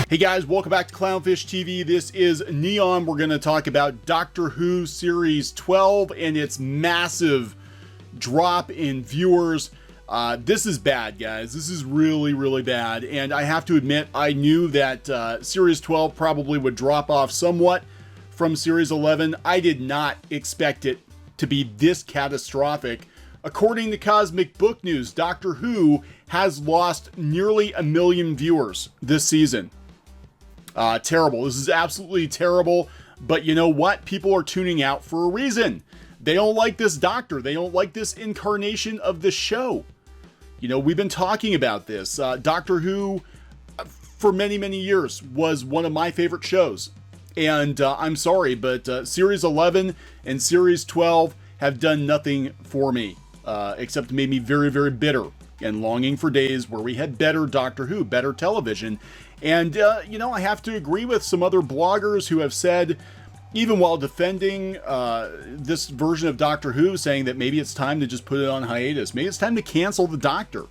Hey guys, welcome back to Clownfish TV. This is Kneon. We're going to talk about Doctor Who Series 12 and its massive drop in viewers. This is bad, guys. This is really, really bad. And I have to admit, I knew that Series 12 probably would drop off somewhat from Series 11. I did not expect it to be this catastrophic. According to Cosmic Book News, Doctor Who has lost nearly 1 million viewers this season. Terrible. This is absolutely terrible. But you know what? People are tuning out for a reason. They don't like this Doctor. They don't like this incarnation of the show. You know, we've been talking about this. Doctor Who, for many, many years, was one of my favorite shows. And I'm sorry, but Series 11 and Series 12 have done nothing for me, except made me very, very bitter and longing for days where we had better Doctor Who, better television. And, you know, I have to agree with some other bloggers who have said, even while defending this version of Doctor Who, saying that maybe it's time to just put it on hiatus. Maybe it's time to cancel the Doctor.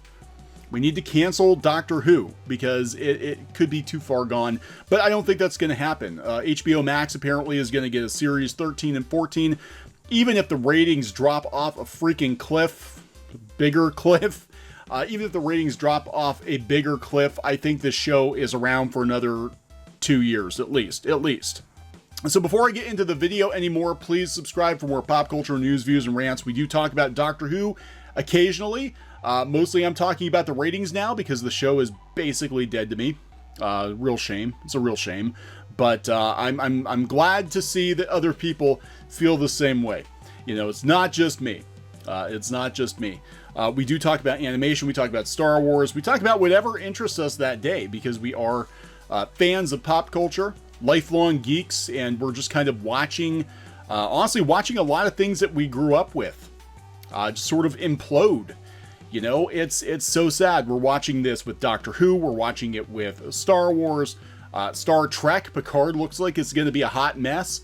We need to cancel Doctor Who because it could be too far gone. But I don't think that's going to happen. HBO Max apparently is going to get a Series 13 and 14. Even if the ratings drop off a freaking cliff, bigger cliff, even if the ratings drop off a bigger cliff, I think this show is around for another 2 years, at least. So before I get into the video anymore, please subscribe for more pop culture news, views, and rants. We do talk about Doctor Who occasionally. Mostly I'm talking about the ratings now because the show is basically dead to me. Real shame. It's a real shame. But I'm glad to see that other people feel the same way. You know, it's not just me. It's not just me. We do talk about animation. We talk about Star Wars. We talk about whatever interests us that day because we are fans of pop culture, lifelong geeks, and we're just kind of watching, honestly, watching a lot of things that we grew up with just sort of implode. You know, it's so sad. We're watching this with Doctor Who. We're watching it with Star Wars. Star Trek, Picard looks like it's going to be a hot mess.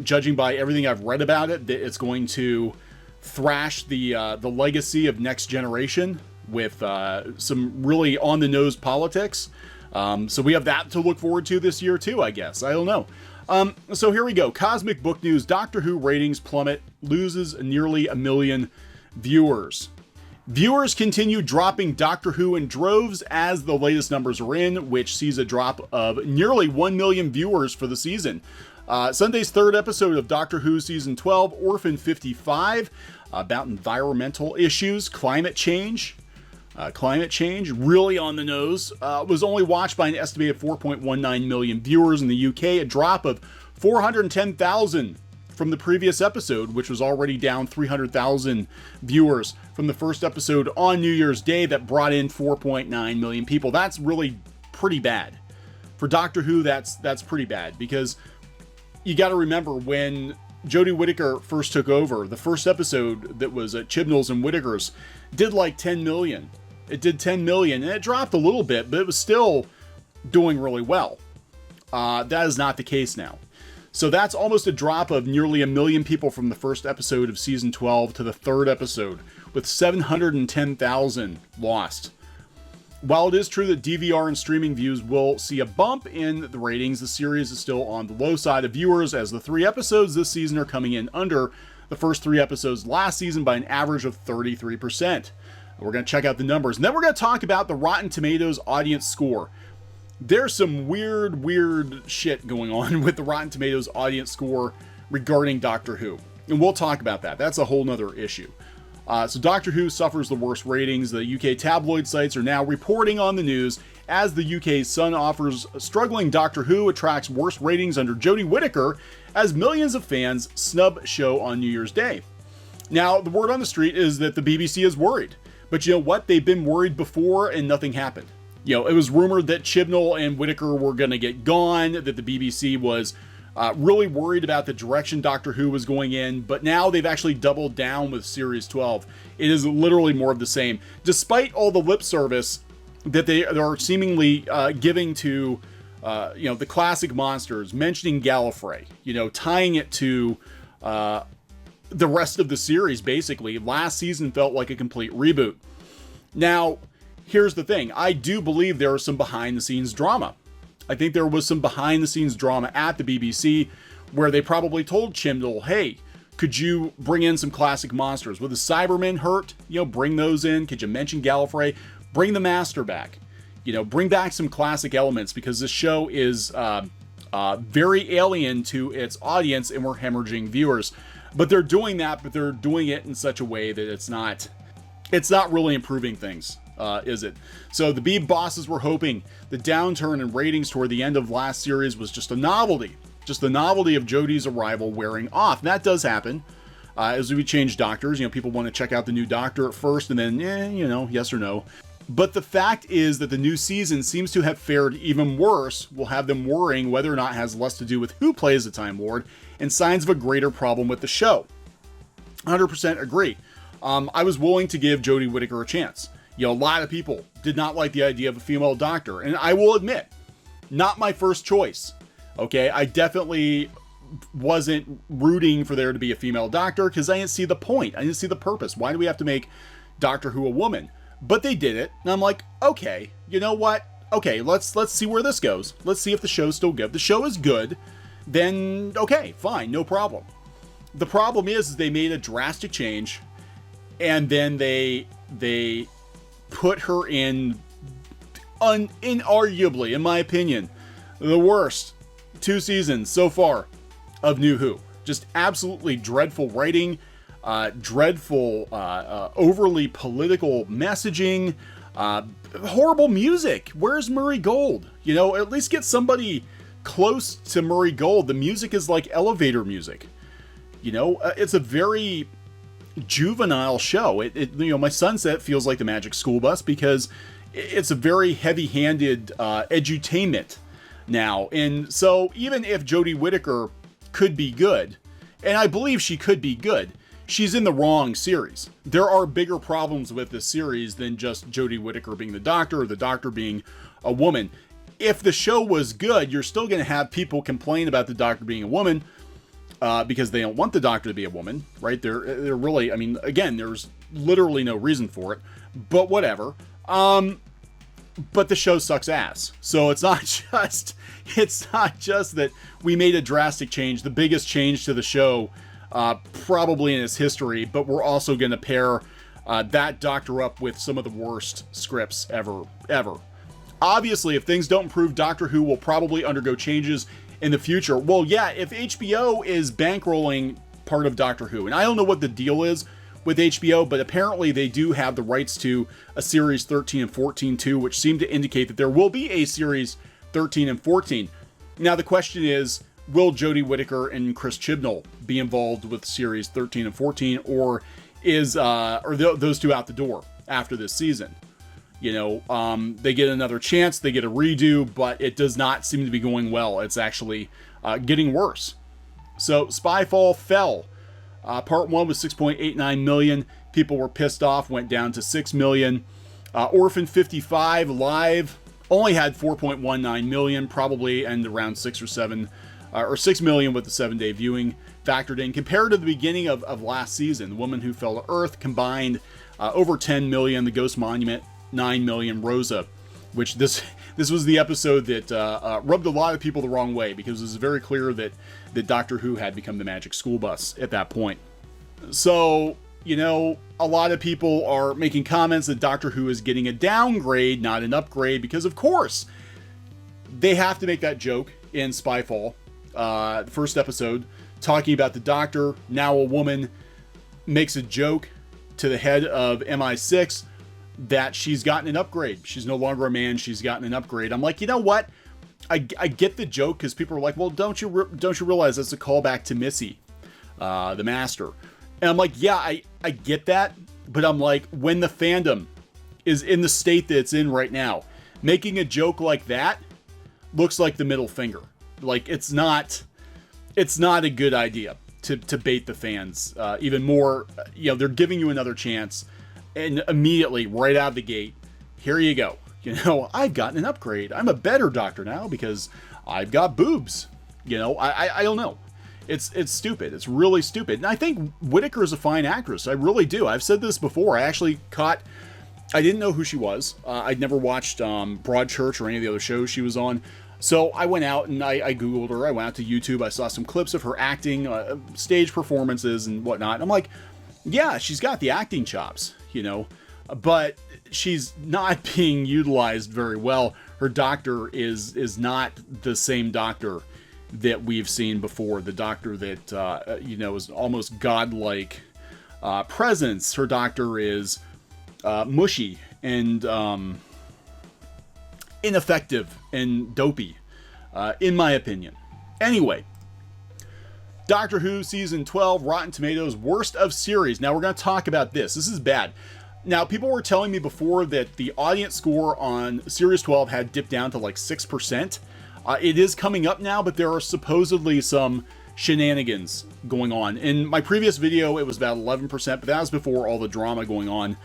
Judging by everything I've read about it, it's going to thrash the legacy of Next Generation with some really on-the-nose politics. So we have that to look forward to this year too, I guess. I don't know. So here we go. Cosmic Book News. Doctor Who ratings plummet, loses nearly 1 million viewers. Viewers continue dropping Doctor Who in droves as the latest numbers are in, which sees a drop of nearly 1 million viewers for the season. Sunday's third episode of Doctor Who Season 12, Orphan 55, about environmental issues, climate change, really on the nose, was only watched by an estimated 4.19 million viewers in the UK, a drop of 410,000 from the previous episode, which was already down 300,000 viewers from the first episode on New Year's Day that brought in 4.9 million people. That's really pretty bad. For Doctor Who, that's pretty bad because you got to remember when Jodie Whittaker first took over, the first episode that was Chibnall's and Whittaker's did like 10 million. It did 10 million and it dropped a little bit, but it was still doing really well. That is not the case now. So that's almost a drop of nearly 1 million people from the first episode of Season 12 to the third episode, with 710,000 lost. While it is true that DVR and streaming views will see a bump in the ratings, the series is still on the low side of viewers as the 3 episodes this season are coming in under the first 3 episodes last season by an average of 33%. We're going to check out the numbers, and then we're going to talk about the Rotten Tomatoes audience score. There's some weird shit going on with the Rotten Tomatoes audience score regarding Doctor Who, and we'll talk about that. That's a whole nother issue. So Doctor Who suffers the worst ratings. The UK tabloid sites are now reporting on the news as the UK Sun offers struggling Doctor Who attracts worst ratings under Jodie Whittaker as millions of fans snub show on New Year's Day. Now, the word on the street is that the BBC is worried. But you know what? They've been worried before and nothing happened. You know, it was rumored that Chibnall and Whittaker were going to get gone, that the BBC was really worried about the direction Doctor Who was going in, but now they've actually doubled down with Series 12. It is literally more of the same. Despite all the lip service that they are seemingly giving to, you know, the classic monsters, mentioning Gallifrey, you know, tying it to the rest of the series, basically. Last season felt like a complete reboot. Now, here's the thing. I do believe there is some behind-the-scenes drama. I think there was some behind the scenes drama at the BBC where they probably told Chibnall, hey, could you bring in some classic monsters? Would the Cybermen hurt? You know, bring those in. Could you mention Gallifrey? Bring the Master back. You know, bring back some classic elements, because this show is very alien to its audience and we're hemorrhaging viewers. But they're doing that, but they're doing it in such a way that it's not really improving things, is it? So the Beeb bosses were hoping the downturn in ratings toward the end of last series was just a novelty. Just the novelty of Jodie's arrival wearing off. And that does happen. As we change doctors, you know, people want to check out the new doctor at first and then, you know, yes or no. But the fact is that the new season seems to have fared even worse, will have them worrying whether or not it has less to do with who plays the Time Lord and signs of a greater problem with the show. 100% agree. I was willing to give Jodie Whittaker a chance. You know, a lot of people did not like the idea of a female doctor, and I will admit, not my first choice. Okay, I definitely wasn't rooting for there to be a female doctor because I didn't see the point. I didn't see the purpose. Why do we have to make Doctor Who a woman? But they did it, and I'm like, okay, you know what? Okay, let's see where this goes. Let's see if the show's still good. If the show is good, then okay, fine, no problem. The problem is they made a drastic change, and then they put her in, inarguably, in my opinion, the worst 2 seasons so far of New Who. Just absolutely dreadful writing, dreadful, overly political messaging, horrible music. Where's Murray Gold? You know, at least get somebody close to Murray Gold. The music is like elevator music. You know, it's a very juvenile show. You know, my son said it feels like the Magic School Bus because it's a very heavy-handed edutainment now. And so even if Jodie Whittaker could be good, and I believe she could be good, she's in the wrong series. There are bigger problems with this series than just Jodie Whittaker being the Doctor or the Doctor being a woman. If the show was good, you're still going to have people complain about the Doctor being a woman because they don't want the Doctor to be a woman, right? They're really, I mean, again, there's literally no reason for it, but whatever. But the show sucks ass. So it's not just that we made a drastic change, the biggest change to the show probably in its history, but we're also going to pair that Doctor up with some of the worst scripts ever. Obviously, if things don't improve, Doctor Who will probably undergo changes in the future. Well, yeah, if HBO is bankrolling part of Doctor Who, and I don't know what the deal is with HBO, but apparently they do have the rights to a series 13 and 14 too, which seem to indicate that there will be a series 13 and 14. Now the question is, will Jodie Whittaker and Chris Chibnall be involved with series 13 and 14, or are those two out the door after this season? You know, they get another chance, they get a redo, but it does not seem to be going well. It's actually getting worse. So Spyfall fell. Part 1 was 6.89 million. People were pissed off, went down to 6 million. Orphan 55 live only had 4.19 million, probably, and around 6 million with the 7-day viewing factored in. Compared to the beginning of last season, The Woman Who Fell to Earth combined over 10 million. The Ghost Monument, 9 million. Rosa, which this was the episode that rubbed a lot of people the wrong way, because it was very clear that Doctor Who had become the Magic School Bus at that point. So, you know, a lot of people are making comments that Doctor Who is getting a downgrade, not an upgrade, because of course they have to make that joke in Spyfall, the first episode, talking about the Doctor, now a woman, makes a joke to the head of MI6 that she's gotten an upgrade. She's no longer a man. She's gotten an upgrade. I'm like, you know what? I get the joke, because people are like, well, don't you realize that's a callback to Missy, the Master? And I'm like, yeah, I get that. But I'm like, when the fandom is in the state that it's in right now, making a joke like that looks like the middle finger. Like, it's not a good idea to bait the fans even more. You know, they're giving you another chance, and immediately, right out of the gate, here you go. You know, I've gotten an upgrade. I'm a better Doctor now because I've got boobs. You know, I don't know. It's stupid. It's really stupid. And I think Whittaker is a fine actress. I really do. I've said this before. I didn't know who she was. I'd never watched Broadchurch or any of the other shows she was on. So I went out and I Googled her. I went out to YouTube. I saw some clips of her acting, stage performances and whatnot. I'm like, yeah, she's got the acting chops, you know, but she's not being utilized very well. Her doctor is not the same doctor that we've seen before. The doctor that, you know, is almost godlike presence. Her doctor is mushy and ineffective and dopey, in my opinion. Anyway, Doctor Who Season 12, Rotten Tomatoes, worst of series. Now we're going to talk about this. This is bad. Now, people were telling me before that the audience score on Series 12 had dipped down to like 6%. It is coming up now, but there are supposedly some shenanigans going on. In my previous video, it was about 11%, but that was before all the drama going on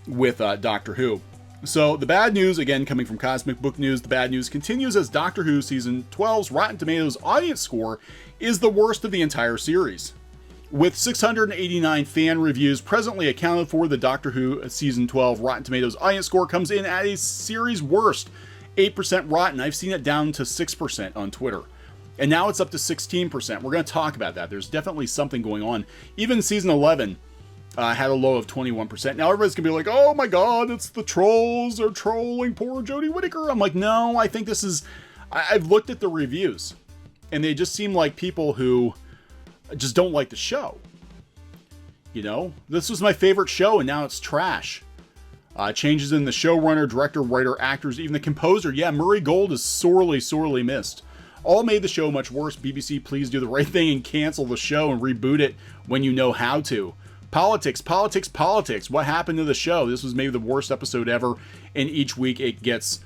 with Doctor Who. So the bad news, again, coming from Cosmic Book News, the bad news continues as Doctor Who Season 12's Rotten Tomatoes audience score is the worst of the entire series. With 689 fan reviews presently accounted for, the Doctor Who Season 12 Rotten Tomatoes audience score comes in at a series worst, 8% rotten. I've seen it down to 6% on Twitter. And now it's up to 16%. We're going to talk about that. There's definitely something going on. Even Season 11 had a low of 21%. Now everybody's going to be like, oh my god, it's the trolls. They're trolling poor Jodie Whittaker. I'm like, no, I think this is... I've looked at the reviews, and they just seem like people who just don't like the show. You know? This was my favorite show, and now it's trash. Changes in the showrunner, director, writer, actors, even the composer. Yeah, Murray Gold is sorely, sorely missed. All made the show much worse. BBC, please do the right thing and cancel the show and reboot it when you know how to. Politics, politics, politics. What happened to the show? This was maybe the worst episode ever, and each week it gets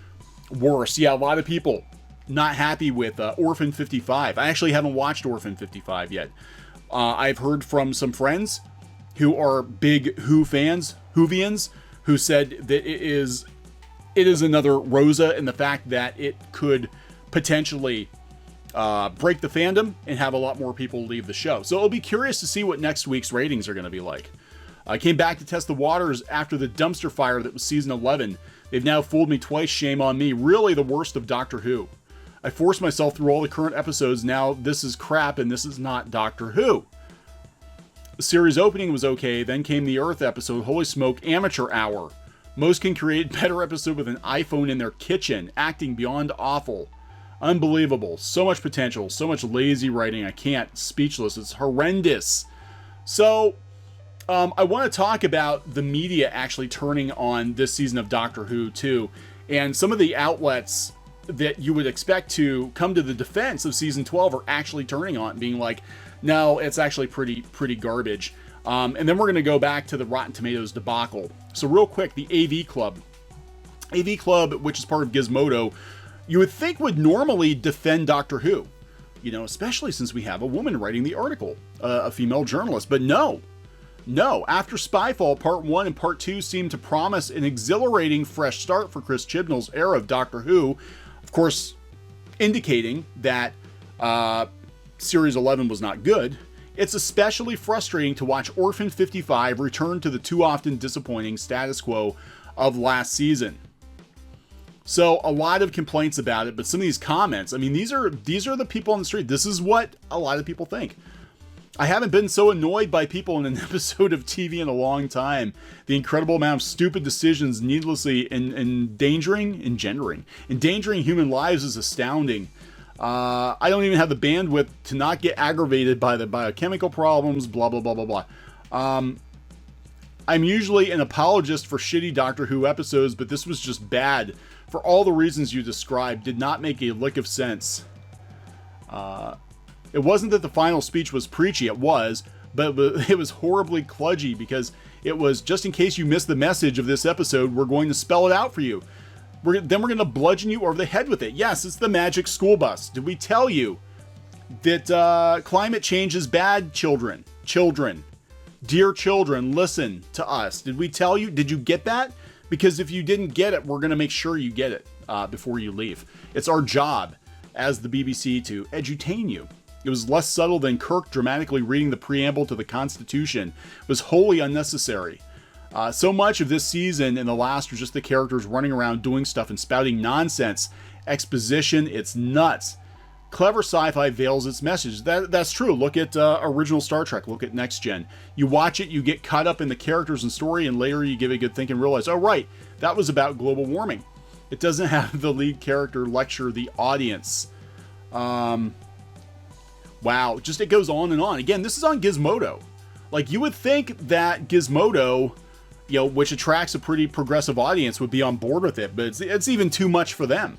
worse. Yeah, a lot of people not happy with Orphan 55. I actually haven't watched Orphan 55 yet. I've heard from some friends who are big Who fans, Whovians, who said that it is another Rosa, and the fact that it could potentially break the fandom and have a lot more people leave the show. So it'll be curious to see what next week's ratings are going to be like. I came back to test the waters after the dumpster fire that was Season 11. They've now fooled me twice, shame on me. Really the worst of Doctor Who. I forced myself through all the current episodes. Now this is crap and this is not Doctor Who. The series opening was okay, then came the Earth episode. Holy smoke, amateur hour. Most can create better episode with an iPhone in their kitchen. Acting beyond awful. Unbelievable. So much potential. So much lazy writing. I can't. Speechless. It's horrendous. So, I want to talk about the media actually turning on this season of Doctor Who too. And some of the outlets that you would expect to come to the defense of Season 12 are actually turning on, being like, no, it's actually pretty garbage. And then we're going to go back to the Rotten Tomatoes debacle. So real quick, the AV Club. AV Club, which is part of Gizmodo, you would think would normally defend Doctor Who, you know, especially since we have a woman writing the article, a female journalist. But no. After Spyfall, Part 1 and Part 2 seem to promise an exhilarating fresh start for Chris Chibnall's era of Doctor Who, of course, indicating that Series 11 was not good. It's especially frustrating to watch Orphan 55 return to the too often disappointing status quo of last season. So a lot of complaints about it, but some of these comments, I mean, these are the people on the street. This is what a lot of people think. I haven't been so annoyed by people in an episode of TV in a long time. The incredible amount of stupid decisions needlessly endangering human lives is astounding. I don't even have the bandwidth to not get aggravated by the biochemical problems, blah, blah, blah, blah, blah. I'm usually an apologist for shitty Doctor Who episodes, but this was just bad. For all the reasons you described, did not make a lick of sense. It wasn't that the final speech was preachy, it was, but it was horribly kludgy because it was, just in case you missed the message of this episode, we're going to spell it out for you. Then we're going to bludgeon you over the head with it. Yes, it's the magic school bus. Did we tell you that climate change is bad, children? Dear children, listen to us. Did we tell you? Did you get that? Because if you didn't get it, we're going to make sure you get it before you leave. It's our job as the BBC to edutain you. It was less subtle than Kirk dramatically reading the preamble to the Constitution. It was wholly unnecessary. So much of this season and the last was just the characters running around doing stuff and spouting nonsense exposition. It's nuts. Clever sci-fi veils its message. That's true. Look at original Star Trek. Look at Next Gen. You watch it, you get caught up in the characters and story, and later you give it a good think and realize, oh, right, that was about global warming. It doesn't have the lead character lecture the audience. Wow, just it goes on and on. Again, this is on Gizmodo. Like, you would think that Gizmodo, you know, which attracts a pretty progressive audience, would be on board with it, but it's even too much for them.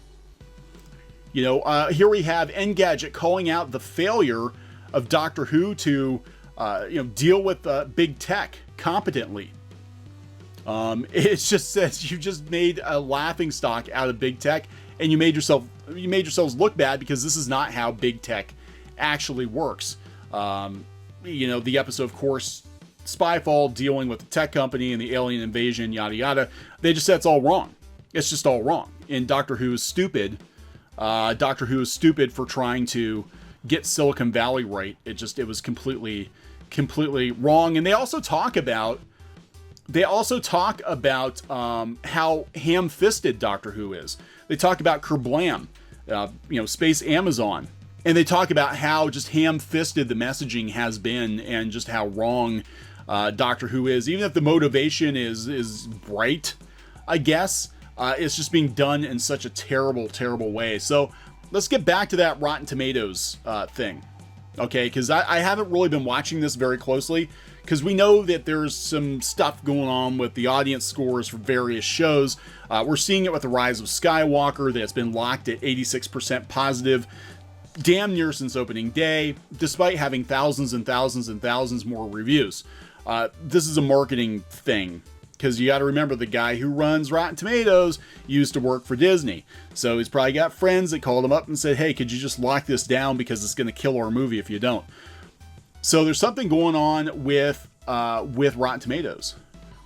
You know, here we have Engadget calling out the failure of Doctor Who to, you know, deal with big tech competently. It just says you just made a laughing stock out of big tech, and you made yourselves look bad because this is not how big tech actually works. You know, the episode, of course, Spyfall, dealing with the tech company and the alien invasion, yada yada. They just said it's all wrong. It's just all wrong. And Doctor Who is stupid. Doctor Who is stupid for trying to get Silicon Valley right. It was completely wrong. And they also talk about how ham-fisted Doctor Who is. They talk about Kerblam, you know, Space Amazon, and they talk about how just ham-fisted the messaging has been, and just how wrong Doctor Who is. Even if the motivation is right, I guess. It's just being done in such a terrible, terrible way. So let's get back to that Rotten Tomatoes thing, okay? Because I haven't really been watching this very closely, because we know that there's some stuff going on with the audience scores for various shows. We're seeing it with The Rise of Skywalker, that's been locked at 86% positive, damn near since opening day, despite having thousands and thousands and thousands more reviews. This is a marketing thing. Because you got to remember, the guy who runs Rotten Tomatoes used to work for Disney. So he's probably got friends that called him up and said, hey, could you just lock this down because it's going to kill our movie if you don't. So there's something going on with Rotten Tomatoes.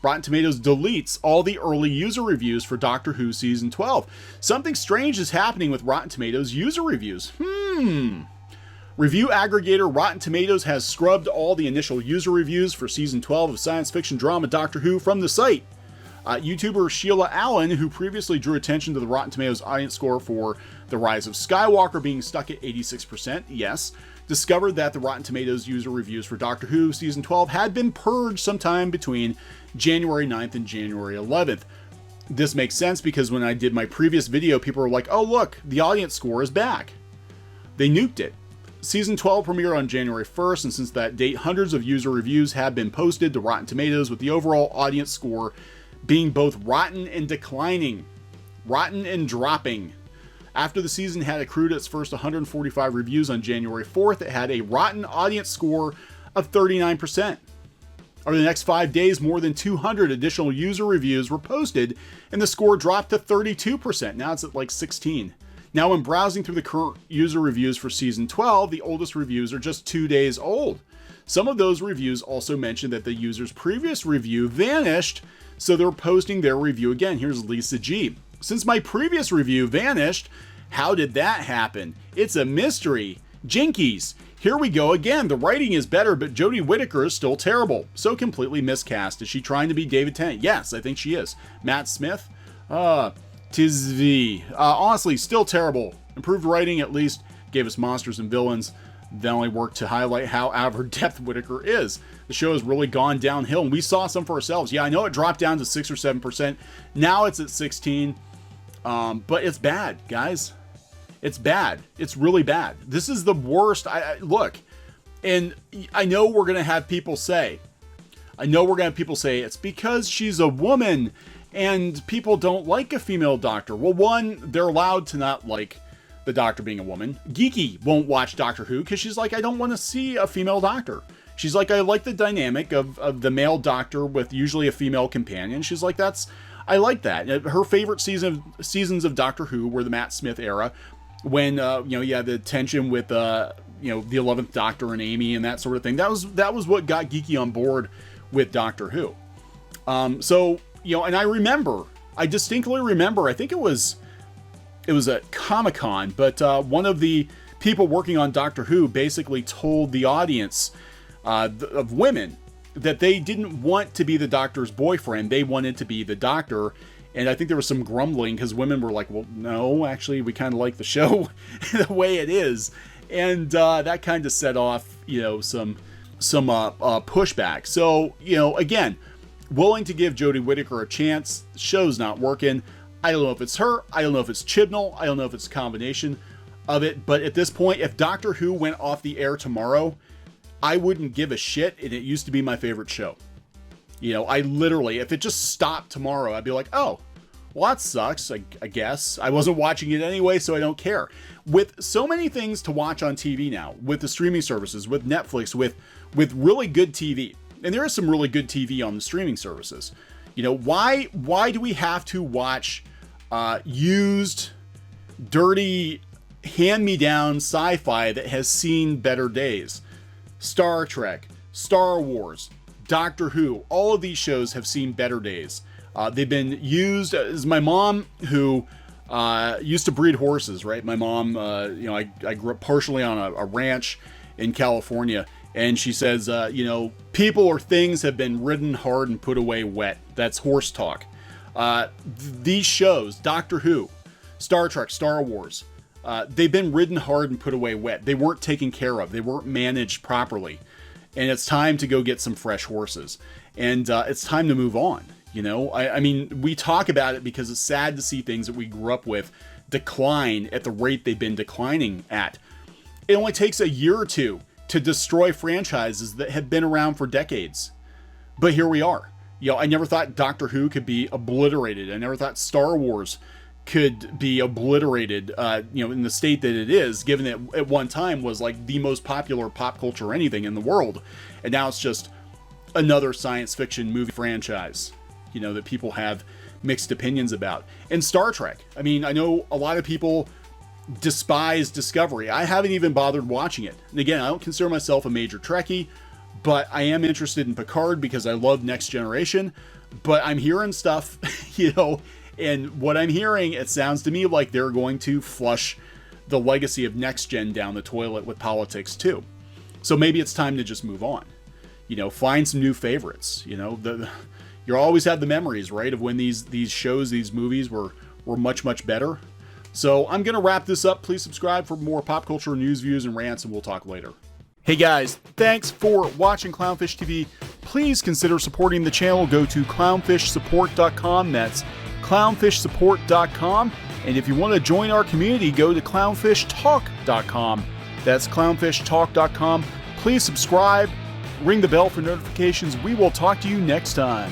Rotten Tomatoes deletes all the early user reviews for Doctor Who Season 12. Something strange is happening with Rotten Tomatoes user reviews. Review aggregator Rotten Tomatoes has scrubbed all the initial user reviews for Season 12 of science fiction drama Doctor Who from the site. YouTuber Sheila Allen, who previously drew attention to the Rotten Tomatoes audience score for The Rise of Skywalker being stuck at 86%, yes, discovered that the Rotten Tomatoes user reviews for Doctor Who Season 12 had been purged sometime between January 9th and January 11th. This makes sense because when I did my previous video, people were like, oh look, the audience score is back. They nuked it. Season 12 premiered on January 1st, and since that date, hundreds of user reviews have been posted to Rotten Tomatoes, with the overall audience score being both rotten and declining. Rotten and dropping. After the season had accrued its first 145 reviews on January 4th, it had a rotten audience score of 39%. Over the next 5 days, more than 200 additional user reviews were posted, and the score dropped to 32%. Now it's at like 16%. Now, when browsing through the current user reviews for Season 12, the oldest reviews are just 2 days old. Some of those reviews also mention that the user's previous review vanished, so they're posting their review again. Here's Lisa G. Since my previous review vanished, how did that happen? It's a mystery. Jinkies. Here we go again. The writing is better, but Jodie Whittaker is still terrible. So completely miscast. Is she trying to be David Tennant? Yes, I think she is. Matt Smith? Tizvi. Honestly, still terrible. Improved writing at least gave us monsters and villains. That only worked to highlight how out of her depth Whittaker is. The show has really gone downhill, and we saw some for ourselves. Yeah, I know it dropped down to 6 or 7%. Now it's at 16. But it's bad, guys. It's bad. It's really bad. This is the worst. Look, and I know we're going to have people say, it's because she's a woman and people don't like a female doctor. Well, one, they're allowed to not like the doctor being a woman. Geeky won't watch Doctor Who because she's like, I don't want to see a female doctor. She's like, I like the dynamic of the male doctor with usually a female companion. She's like, I like that. Her favorite seasons of Doctor Who were the Matt Smith era, when you had the tension with the 11th Doctor and Amy and that sort of thing. That was what got Geeky on board with Doctor Who. And I distinctly remember, I think it was at Comic-Con, but one of the people working on Doctor Who basically told the audience of women that they didn't want to be the doctor's boyfriend. They wanted to be the doctor, And I think there was some grumbling because women were like, well, no, actually, we kind of like the show the way it is. And that kind of set off, some pushback. So, again, willing to give Jodie Whittaker a chance. The show's not working. I don't know if it's her. I don't know if it's Chibnall. I don't know if it's a combination of it. But at this point, if Doctor Who went off the air tomorrow, I wouldn't give a shit. And it used to be my favorite show. I literally, if it just stopped tomorrow, I'd be like, oh, well, that sucks, I guess. I wasn't watching it anyway, so I don't care. With so many things to watch on TV now, with the streaming services, with Netflix, with really good TV, and there is some really good TV on the streaming services, why do we have to watch used, dirty, hand-me-down sci-fi that has seen better days? Star Trek, Star Wars, Doctor Who, all of these shows have seen better days. They've been used, as my mom, who used to breed horses, right? My mom, I grew up partially on a ranch in California, and she says, people or things have been ridden hard and put away wet. That's horse talk. These shows, Doctor Who, Star Trek, Star Wars, they've been ridden hard and put away wet. They weren't taken care of. They weren't managed properly. And it's time to go get some fresh horses. And it's time to move on. I mean, we talk about it because it's sad to see things that we grew up with decline at the rate they've been declining at. It only takes a year or two to destroy franchises that have been around for decades. But here we are. I never thought Doctor Who could be obliterated. I never thought Star Wars could be obliterated, in the state that it is, given that at one time was like the most popular pop culture anything in the world. And now it's just another science fiction movie franchise, that people have mixed opinions about. And Star Trek. I mean, I know a lot of people despise Discovery. I haven't even bothered watching it. And again, I don't consider myself a major Trekkie, but I am interested in Picard because I love Next Generation. But I'm hearing stuff, and what I'm hearing, it sounds to me like they're going to flush the legacy of Next Gen down the toilet with politics too. So maybe it's time to just move on. Find some new favorites. You always have the memories, right, of when these shows, these movies were much, much better. So I'm going to wrap this up. Please subscribe for more pop culture news, views, and rants, and we'll talk later. Hey guys, thanks for watching Clownfish TV. Please consider supporting the channel. Go to clownfishsupport.com. That's clownfishsupport.com. And if you want to join our community, go to clownfishtalk.com. That's clownfishtalk.com. Please subscribe, ring the bell for notifications. We will talk to you next time.